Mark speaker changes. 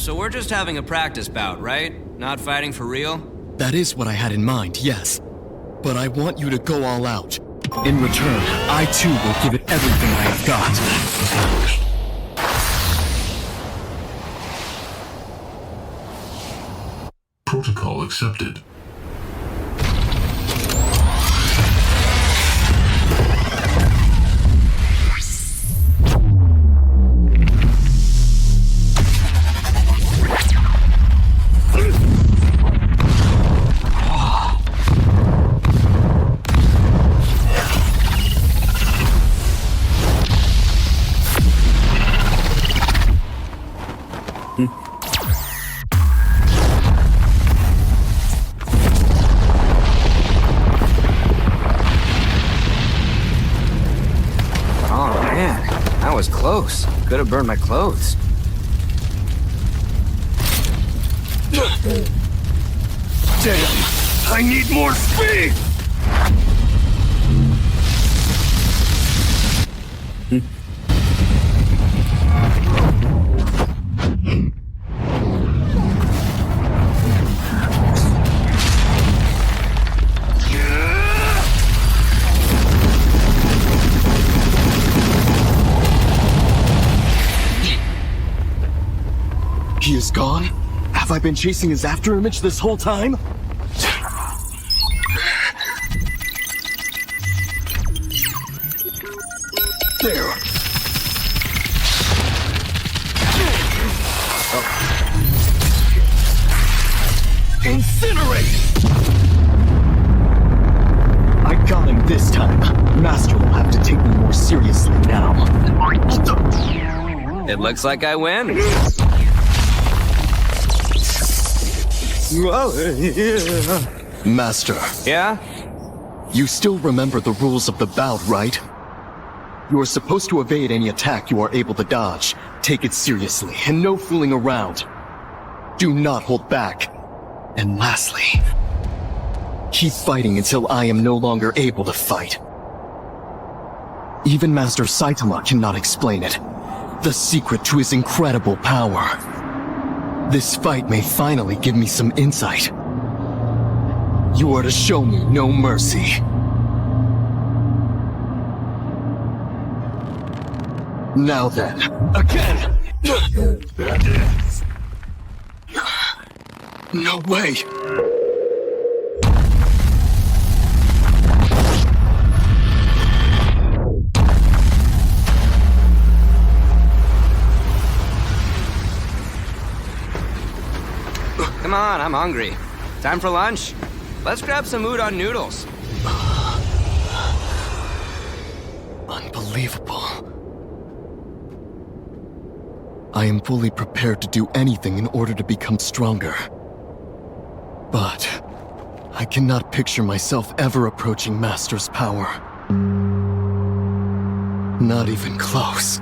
Speaker 1: So we're just having a practice bout, right? Not fighting for real?
Speaker 2: That is what I had in mind, yes. But I want you to go all out. In return, I too will give it everything I have got.
Speaker 3: Protocol accepted.
Speaker 1: Close. Could have burned my clothes.
Speaker 2: Damn! I need more speed! He is gone? Have I been chasing his afterimage this whole time? There. Incinerate! I got him this time. Master will have to take me more seriously now.
Speaker 1: It looks like I win.
Speaker 2: Master.
Speaker 1: Yeah?
Speaker 2: You still remember the rules of the bout, right? You are supposed to evade any attack you are able to dodge. Take it seriously, and no fooling around. Do not hold back. And lastly, keep fighting until I am no longer able to fight. Even Master Saitama cannot explain it. The secret to his incredible power. This fight may finally give me some insight. You are to show me no mercy. Now then, again! No way!
Speaker 1: Come on, I'm hungry. Time for lunch? Let's grab some udon noodles.
Speaker 2: Unbelievable. I am fully prepared to do anything in order to become stronger. But I cannot picture myself ever approaching Master's power. Not even close.